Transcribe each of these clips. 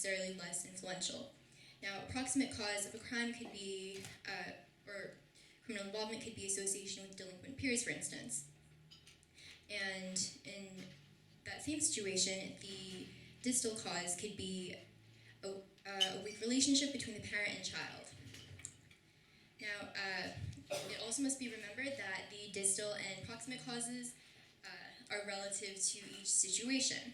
necessarily less influential. Now, approximate cause of a crime could be, or criminal involvement could be association with delinquent peers, for instance. And in that same situation, the distal cause could be a weak relationship between the parent and child. Now, it also must be remembered that the distal and proximate causes are relative to each situation.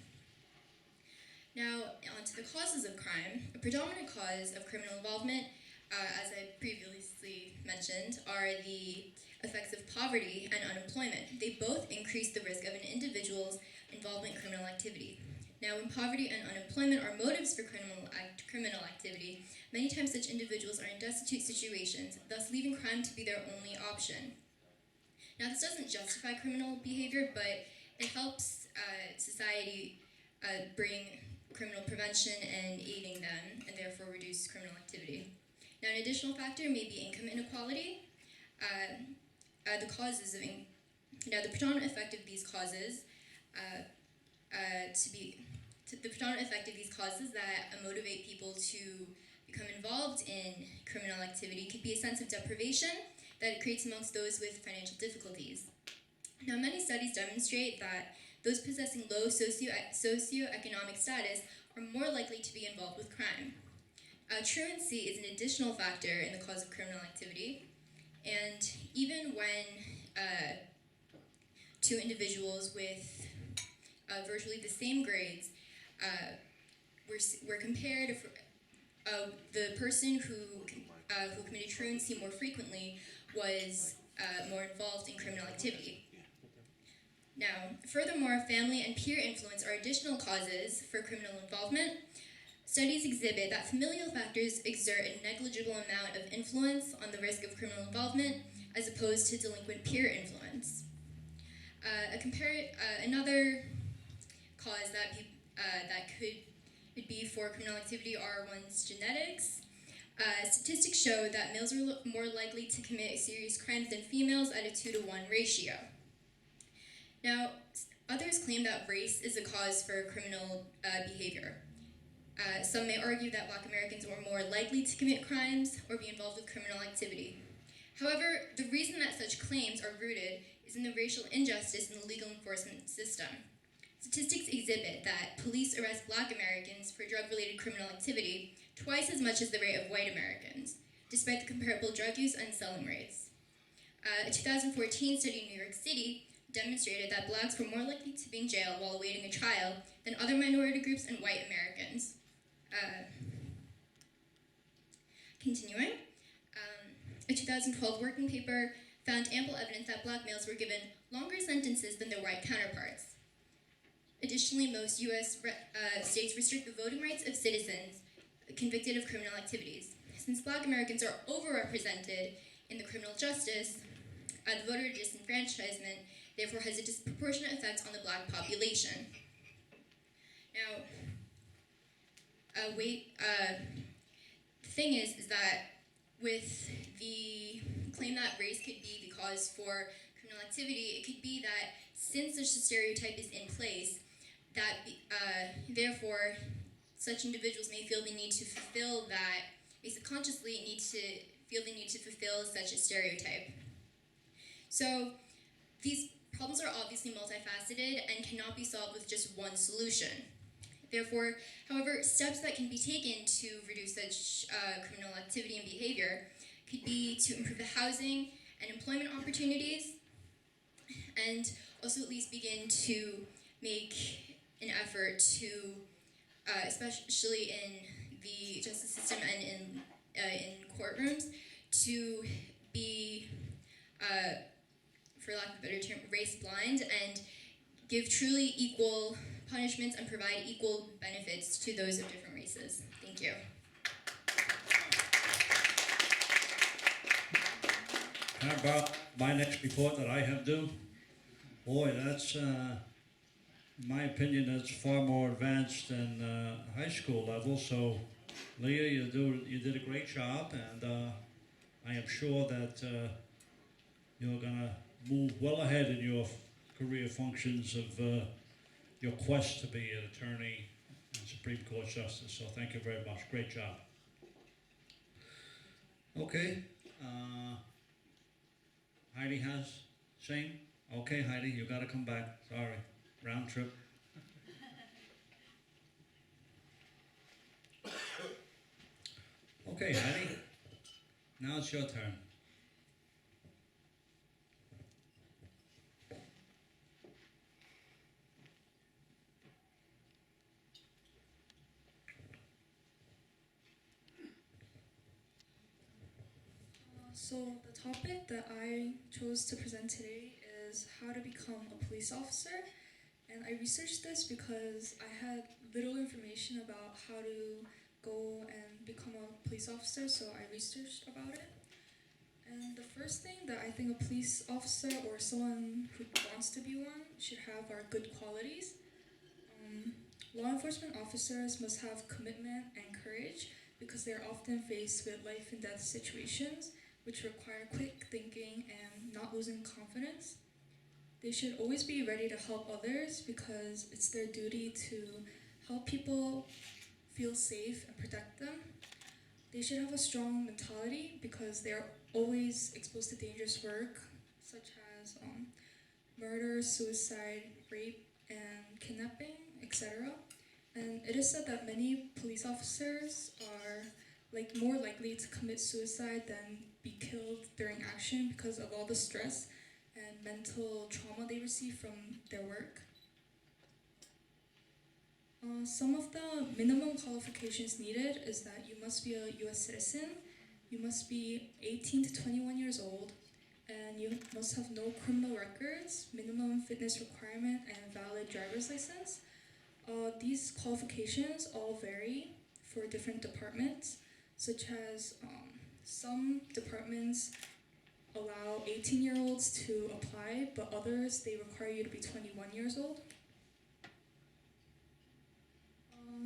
Now, on to the causes of crime. A predominant cause of criminal involvement, as I previously mentioned, are the effects of poverty and unemployment. They both increase the risk of an individual's involvement in criminal activity. Now, when poverty and unemployment are motives for criminal activity, many times such individuals are in destitute situations, thus leaving crime to be their only option. Now, this doesn't justify criminal behavior, but it helps society bring criminal prevention and aiding them, and therefore reduce criminal activity. Now, an additional factor may be income inequality. The causes of the predominant effect of these causes the predominant effect of these causes that motivate people to become involved in criminal activity could be a sense of deprivation that it creates amongst those with financial difficulties. Now, many studies demonstrate that those possessing low socioeconomic status are more likely to be involved with crime. Truancy is an additional factor in the cause of criminal activity, and even when two individuals with virtually the same grades were compared, the person who committed truancy more frequently was more involved in criminal activity. Now, furthermore, family and peer influence are additional causes for criminal involvement. Studies exhibit that familial factors exert a negligible amount of influence on the risk of criminal involvement as opposed to delinquent peer influence. Another cause that could be for criminal activity are one's genetics. Statistics show that males are more likely to commit serious crimes than females at a 2-to-1 ratio. Now, others claim that race is a cause for criminal behavior. Some may argue that Black Americans are more likely to commit crimes or be involved with criminal activity. However, the reason that such claims are rooted is in the racial injustice in the legal enforcement system. Statistics exhibit that police arrest Black Americans for drug-related criminal activity twice as much as the rate of white Americans, despite the comparable drug use and selling rates. A 2014 study in New York City demonstrated that Blacks were more likely to be in jail while awaiting a trial than other minority groups and white Americans. Continuing, a 2012 working paper found ample evidence that Black males were given longer sentences than their white counterparts. Additionally, most U.S. states restrict the voting rights of citizens convicted of criminal activities. Since Black Americans are overrepresented in the criminal justice, the voter disenfranchisement therefore has a disproportionate effect on the Black population. Now, the thing is that with the claim that race could be the cause for criminal activity, it could be that since such a stereotype is in place, that therefore such individuals may feel the need to fulfill that, may subconsciously feel the need to fulfill such a stereotype. So these problems are obviously multifaceted and cannot be solved with just one solution. Therefore, however, steps that can be taken to reduce such criminal activity and behavior could be to improve the housing and employment opportunities, and also at least begin to make an effort to, especially in the justice system and in courtrooms, to be, for lack of a better term, race blind and give truly equal punishments and provide equal benefits to those of different races. Thank you. How about my next report that I have due? Boy, that's, in my opinion, that's far more advanced than high school level. So, Leah, you did a great job, and I am sure that you're going to move well ahead in your career functions of your quest to be an attorney and Supreme Court Justice. So thank you very much. Great job. Okay. Heidi has same? Okay, Heidi, you gotta come back. Sorry. Round trip. Okay, Heidi. Now it's your turn. So the topic that I chose to present today is how to become a police officer. And I researched this because I had little information about how to go and become a police officer, so I researched about it. And the first thing that I think a police officer or someone who wants to be one should have are good qualities. Law enforcement officers must have commitment and courage because they're often faced with life and death situations which require quick thinking and not losing confidence. They should always be ready to help others because it's their duty to help people feel safe and protect them. They should have a strong mentality because they are always exposed to dangerous work such as murder, suicide, rape, and kidnapping, etc. And it is said that many police officers are more likely to commit suicide than be killed during action because of all the stress and mental trauma they receive from their work. Some of the minimum qualifications needed is that you must be a US citizen, you must be 18 to 21 years old, and you must have no criminal records, minimum fitness requirement, and valid driver's license. These qualifications all vary for different departments, such as some departments allow 18-year-olds to apply, but others, they require you to be 21 years old.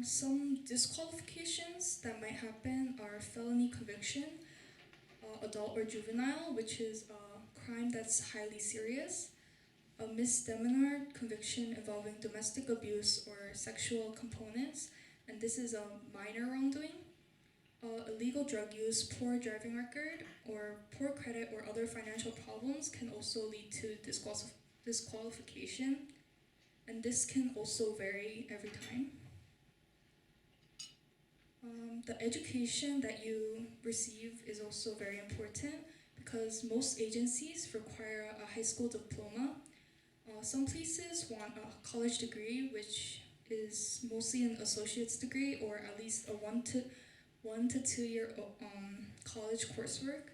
Some disqualifications that might happen are felony conviction, adult or juvenile, which is a crime that's highly serious, a misdemeanor conviction involving domestic abuse or sexual components, and this is a minor wrongdoing, illegal drug use, poor driving record, or poor credit or other financial problems can also lead to disqualification, and this can also vary every time. The education that you receive is also very important because most agencies require a high school diploma. Some places want a college degree, which is mostly an associate's degree or at least a 1 to 2 year college coursework.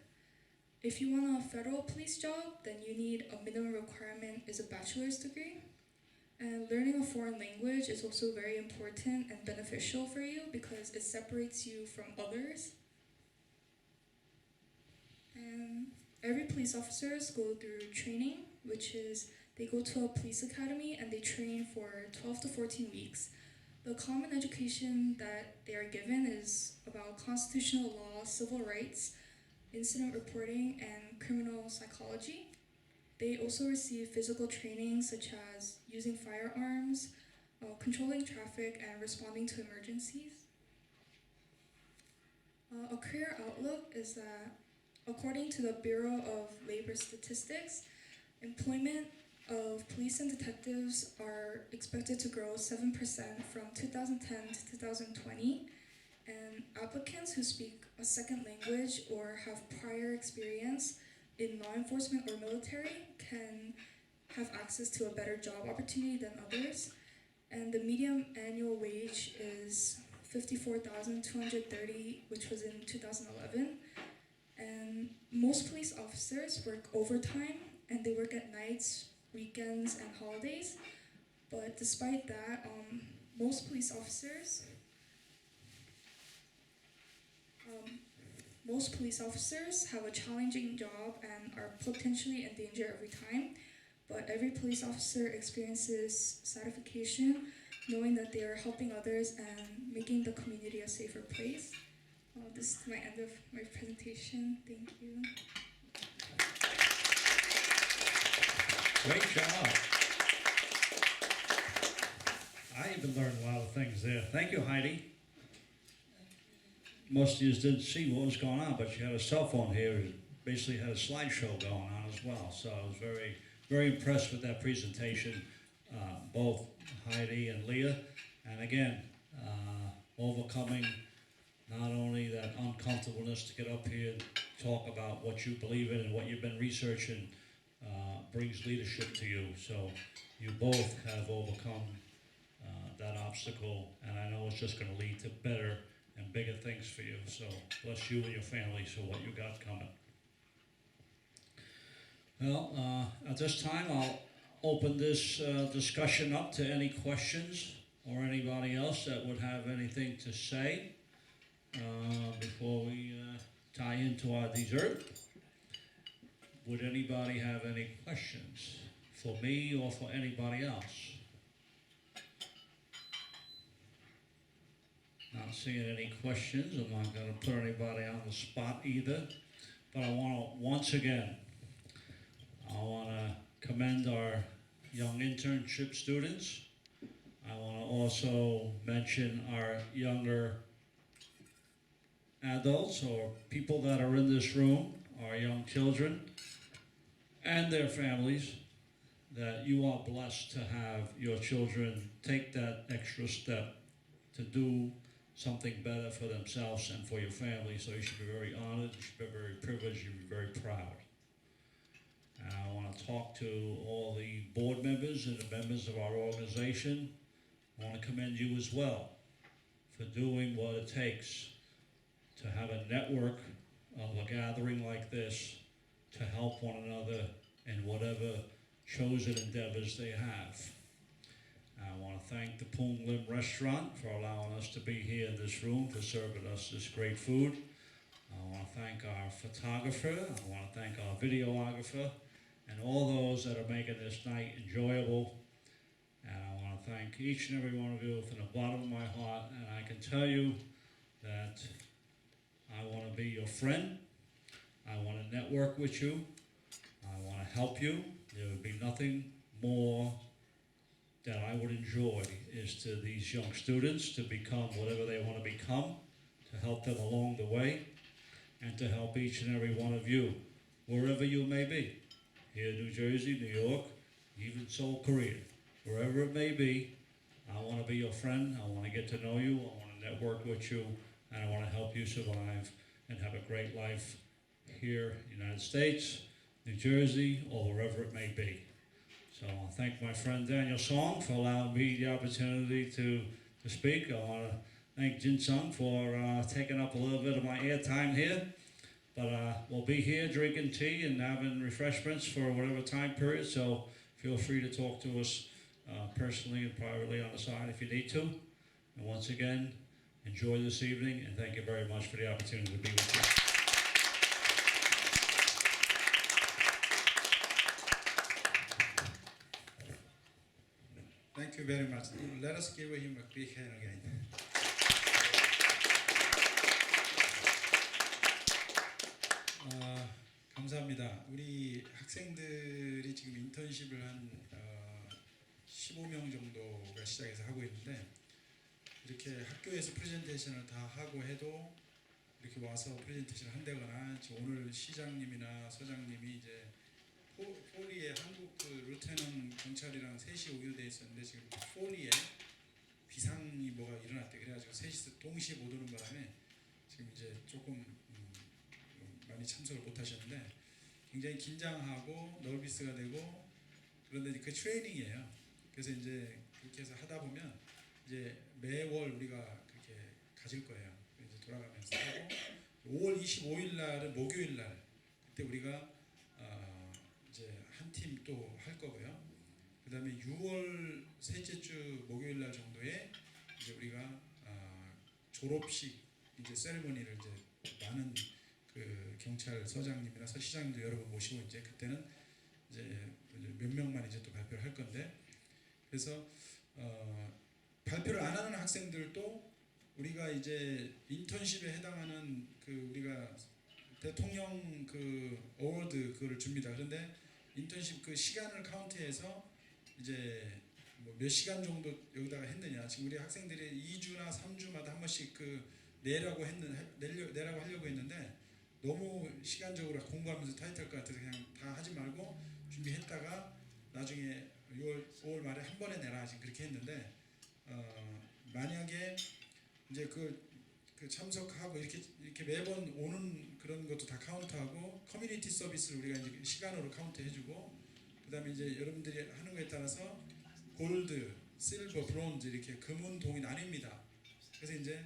If you want a federal police job, then you need a minimum requirement is a bachelor's degree. And learning a foreign language is also very important and beneficial for you because it separates you from others. And every police officers go through training, which is they go to a police academy and they train for 12 to 14 weeks. The common education that they are given is about constitutional law, civil rights, incident reporting, and criminal psychology. They also receive physical training such as using firearms, controlling traffic, and responding to emergencies. A career outlook is that according to the Bureau of Labor Statistics, employment of police and detectives are expected to grow 7% from 2010 to 2020, and applicants who speak a second language or have prior experience in law enforcement or military can have access to a better job opportunity than others. And the median annual wage is $54,230, which was in 2011. And most police officers work overtime and they work at nights, weekends, and holidays. But despite that, most police officers have a challenging job and are potentially in danger every time. But every police officer experiences satisfaction knowing that they are helping others and making the community a safer place. This is my end of my presentation. Thank you. Great job. I even learned a lot of things there. Thank you, Heidi. Most of you didn't see what was going on, but she had a cell phone here and basically had a slideshow going on as well. So I was very, very impressed with that presentation, both Heidi and Leah. And again, overcoming not only that uncomfortableness to get up here and talk about what you believe in and what you've been researching brings leadership to you. So you both have overcome that obstacle, and I know it's just going to lead to better and bigger things for you. So bless you and your family for what you got coming. Well, at this time, I'll open this discussion up to any questions or anybody else that would have anything to say before we tie into our dessert. Would anybody have any questions for me or for anybody else? Not seeing any questions. I'm not going to put anybody on the spot either. But I want to, once again, commend our young internship students. I want to also mention our younger adults or people that are in this room, our young children and their families, that you are blessed to have your children take that extra step to do something better for themselves and for your family. So you should be very honored, you should be very privileged, you should be very proud. And I want to talk to all the board members and the members of our organization. I want to commend you as well for doing what it takes to have a network of a gathering like this to help one another in whatever chosen endeavors they have. I want to thank the Poon Lim Restaurant for allowing us to be here in this room to serve us this great food. I want to thank our photographer, I want to thank our videographer, and all those that are making this night enjoyable. And I want to thank each and every one of you from the bottom of my heart. And I can tell you that I want to be your friend. I want to network with you. I want to help you. There would be nothing more that I would enjoy is to these young students to become whatever they want to become, to help them along the way, and to help each and every one of you, wherever you may be, here in New Jersey, New York, even Seoul, Korea, wherever it may be. I want to be your friend. I want to get to know you. I want to network with you, and I want to help you survive and have a great life here in the United States, New Jersey, or wherever it may be. So I thank my friend Daniel Song for allowing me the opportunity to speak. I want to thank Jin Sung for taking up a little bit of my airtime here. But we'll be here drinking tea and having refreshments for whatever time period. So feel free to talk to us personally and privately on the side if you need to. And once again, enjoy this evening, and thank you very much for the opportunity to be with you. Thank you very much. Let us give him a big hand again. 감사합니다. 우리 학생들이 지금 인턴십을 한 15명 정도가 시작해서 하고 있는데, 이렇게 학교에서 프레젠테이션을 다 하고 해도 이렇게 와서 프레젠테이션을 한다거나, 지금 오늘 시장님이나 서장님이 이제 폴리에 한국 그 루테넌 경찰이랑 셋이 오유돼 있었는데 지금 폴리에 비상이 뭐가 일어났대. 그래가지고 셋이서 동시에 못 오는 바람에 지금 이제 조금 많이 참석을 못 하셨는데, 굉장히 긴장하고 너비스가 되고, 그런데 그 트레이닝이에요. 그래서 이제 그렇게 해서 하다 보면 이제 매월 우리가 그렇게 가질 거예요. 이제 돌아가면서 하고, 5월 25일 날은 목요일 날 그때 우리가 이제 한 팀 또 할 거고요. 그다음에 6월 셋째 주 목요일 날 정도에 이제 우리가 졸업식 이제 세리머니를 이제 많은 그 경찰서장님이나 시장님들 여러분 모시고 이제 그때는 이제 몇 명만 이제 또 발표를 할 건데, 그래서 발표를 안 하는 학생들도 우리가 이제 인턴십에 해당하는 그 우리가 대통령 그 어워드 그거를 줍니다. 그런데 인턴십 그 시간을 카운트해서 이제 뭐 몇 시간 정도 여기다가 했느냐. 지금 우리 학생들이 2주나 3주마다 한 번씩 그 내라고 하려고 했는데 너무 시간적으로 공부하면서 타이트할 것 같아서 그냥 다 하지 말고 준비했다가 나중에 5월 말에 한 번에 내라 지금 그렇게 했는데 만약에 이제 그 참석하고 이렇게 매번 오는 그런 것도 다 카운트하고 커뮤니티 서비스를 우리가 이제 시간으로 카운트해주고 그다음에 이제 여러분들이 하는 거에 따라서 골드, 실버, 브론즈 이렇게 금은 동이 나뉩니다. 그래서 이제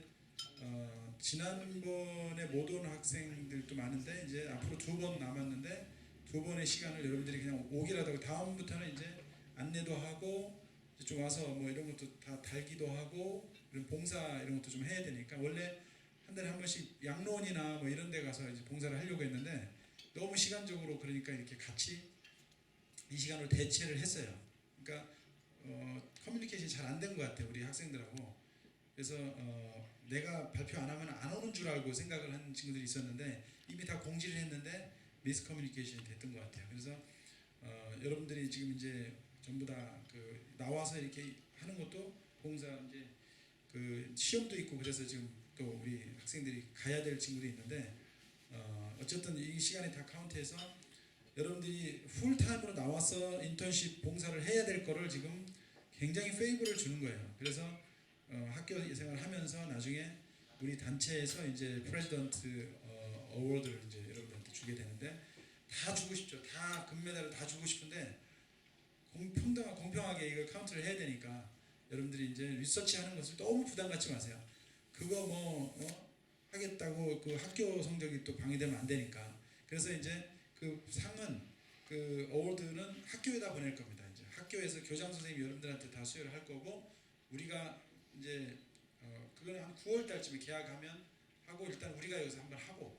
지난번에 못 온 학생들도 많은데 이제 앞으로 2번 남았는데 2번의 시간을 여러분들이 그냥 오기라도 하고 다음부터는 이제 안내도 하고 좀 와서 뭐 이런 것도 다 달기도 하고 이런 봉사 이런 것도 좀 해야 되니까 원래 한 달에 한 번씩 양로원이나 뭐 이런 데 가서 이제 봉사를 하려고 했는데 너무 시간적으로 그러니까 이렇게 같이 이 시간으로 대체를 했어요. 그러니까 커뮤니케이션이 잘 안 된 것 같아요. 우리 학생들하고. 그래서 내가 발표 안 하면 안 오는 줄 알고 생각을 하는 친구들이 있었는데 이미 다 공지를 했는데 미스 커뮤니케이션이 됐던 것 같아요. 그래서 여러분들이 지금 이제 전부 다 그 나와서 이렇게 하는 것도 봉사 이제 그 시험도 있고 그래서 지금 또 우리 학생들이 가야 될 친구들이 있는데 어쨌든 이 시간에 다 카운트해서 여러분들이 풀타임으로 나와서 인턴십 봉사를 해야 될 거를 지금 굉장히 페이버를 주는 거예요. 그래서 학교 생활을 하면서 나중에 우리 단체에서 이제 프레지던트 어워드를 이제 여러분들한테 주게 되는데 다 주고 싶죠. 다 금메달을 다 주고 싶은데 공평하게 이걸 카운트를 해야 되니까 여러분들이 이제 리서치하는 것을 너무 부담 갖지 마세요. 그거 하겠다고 그 학교 성적이 또 방해되면 안 되니까. 그래서 이제 그 상은 그 어워드는 학교에다 보낼 겁니다. 이제 학교에서 교장 선생님 여러분들한테 다 수여를 할 거고 우리가 이제 그거는 한 9월 달쯤에 계약하면 하고 일단 우리가 여기서 한번 하고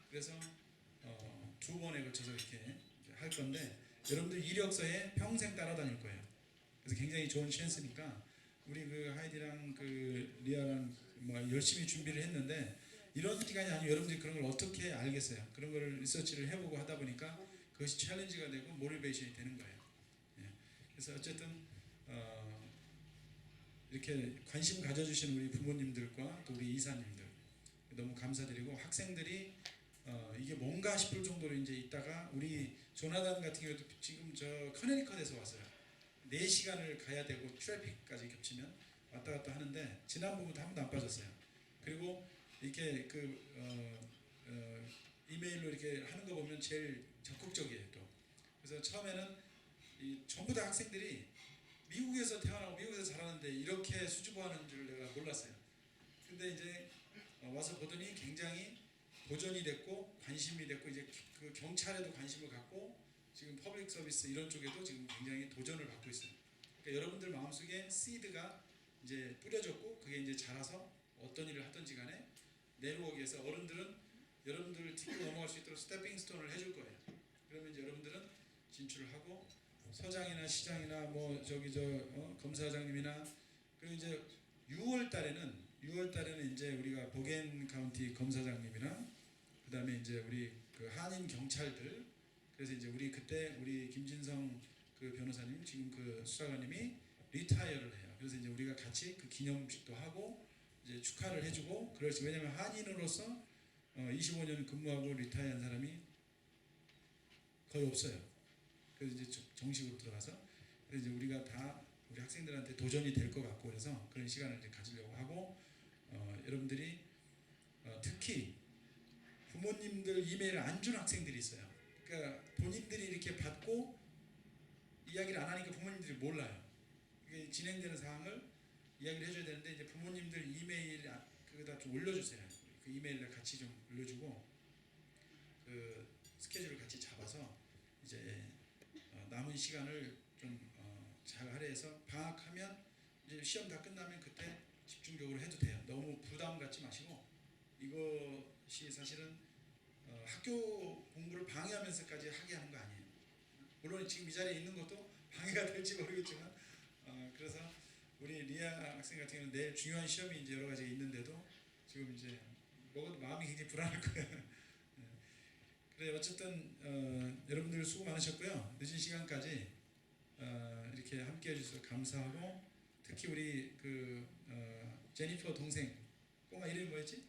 그래서 2번에 걸쳐서 이렇게 할 건데 여러분들 이력서에 평생 따라다닐 거예요. 그래서 굉장히 좋은 찬스니까 우리 그 하이디랑 그 리아랑 뭐 열심히 준비를 했는데 이런 시간이 아니고 여러분들이 그런 걸 어떻게 알겠어요? 그런 거를 리서치를 해보고 하다 보니까 그것이 챌린지가 되고 모티베이션이 되는 거예요. 예. 그래서 어쨌든 이렇게 관심 가져주신 우리 부모님들과 또 우리 이사님들 너무 감사드리고 학생들이 이게 뭔가 싶을 정도로 이제 있다가 우리 조나단 같은 경우도 지금 저 커네리컷에서 왔어요. 4시간을 가야 되고 트래픽까지 겹치면 왔다 갔다 하는데 지난번부터 한 번도 안 빠졌어요. 그리고 이렇게 이메일로 이렇게 하는 거 보면 제일 적극적이에요 또. 그래서 처음에는 전부 다 학생들이 미국에서 태어나고 미국에서 자라는데 이렇게 수줍어하는 줄 내가 몰랐어요. 근데 이제 와서 보더니 굉장히 도전이 됐고 관심이 됐고 이제 그 경찰에도 관심을 갖고 지금 퍼블릭 서비스 이런 쪽에도 지금 굉장히 도전을 받고 있어요. 그러니까 여러분들 마음속에 시드가 이제 뿌려졌고 그게 이제 자라서 어떤 일을 하든지 간에 내려오기 위해서 어른들은 여러분들을 딛고 넘어갈 수 있도록 스태핑 스톤을 해줄 거예요. 그러면 이제 여러분들은 진출을 하고 서장이나 시장이나 뭐 저기 검사장님이나 그리고 이제 6월 달에는 이제 우리가 보겐 카운티 검사장님이랑 그다음에 이제 우리 그 한인 경찰들 그래서 이제 우리 그때 우리 김진성 그 변호사님 지금 그 수사관님이 리타이어를 해요. 그래서 이제 우리가 같이 그 기념식도 하고 이제 축하를 해주고 그렇지. 왜냐면 한인으로서 25년 근무하고 리타이어한 사람이 거의 없어요. 그래서 이제 정식으로 들어가서 그래서 이제 우리가 다 우리 학생들한테 도전이 될 것 같고 그래서 그런 시간을 이제 가지려고 하고 여러분들이 특히 부모님들 이메일을 안 준 학생들이 있어요. 그러니까 본인들이 이렇게 받고 이야기를 안 하니까 부모님들이 몰라요. 이게 진행되는 사항을 이야기를 해줘야 되는데 이제 부모님들 이메일 그거다 좀 올려주세요. 그 이메일을 같이 좀 올려주고 그 스케줄을 같이 잡아서 이제 남은 시간을 좀 잘 할애해서 방학하면 이제 시험 다 끝나면 그때 집중적으로 해도 돼요. 너무 부담 갖지 마시고 이것이 사실은 학교 공부를 방해하면서까지 하게 하는 거 아니에요. 물론 지금 이 자리에 있는 것도 방해가 될지 모르겠지만 그래서 우리 리아 학생 같은 경우는 내일 중요한 시험이 이제 여러 가지가 있는데도 지금 이제 먹어도 마음이 굉장히 불안할 거예요. 그래 어쨌든 여러분들 수고 많으셨고요. 늦은 시간까지 이렇게 이렇게 함께 해주셔서 감사하고 특히 우리 제니퍼 동생 꼬마 이름이 뭐였지?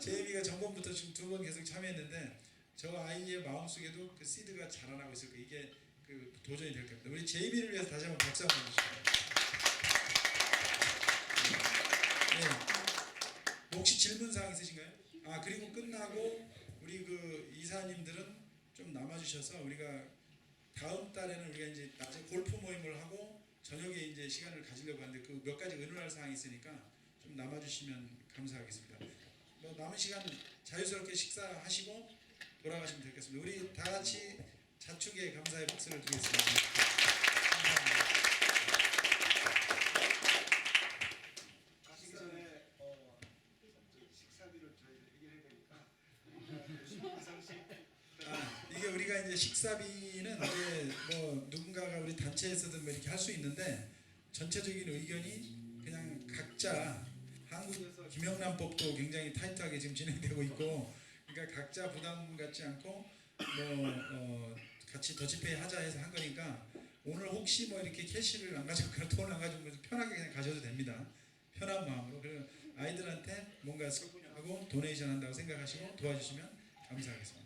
제이미가 전번부터 지금 2번 계속 참여했는데 저 아이의 마음속에도 그 씨드가 자라나고 있을 거예요. 이게 도전이 될 겁니다. 우리 제이미를 위해서 다시 한번 박수 한번 주시죠. 네. 혹시 질문 사항 있으신가요? 그리고 끝나고 우리 이사님들은 좀 남아주셔서 우리가 다음 달에는 우리가 이제 낮에 골프 모임을 하고 저녁에 이제 시간을 가지려고 하는데 몇 가지 의논할 사항이 있으니까 좀 남아주시면 감사하겠습니다. 뭐 남은 시간 자유스럽게 식사하시고 돌아가시면 되겠습니다. 우리 다 같이 자축의 감사의 박수를 드리겠습니다. 감사합니다. 가시기 전에 식사비를 저희들 해결해야 되니까 이게 우리가 이제 식사비는 이제 뭐 누군가가 우리 단체에서든 뭐 이렇게 할 수 있는데 전체적인 의견이 그냥 각자 한국에서 김영란법도 굉장히 타이트하게 지금 진행되고 있고 그러니까 각자 부담 갖지 않고 같이 더치페이 하자 해서 한 거니까 오늘 혹시 뭐 이렇게 캐시를 안 가져가거나 돈을 안 가져오면 편하게 그냥 가셔도 됩니다. 편한 마음으로. 그리고 아이들한테 뭔가 하고 도네이션 한다고 생각하시고 도와주시면 감사하겠습니다.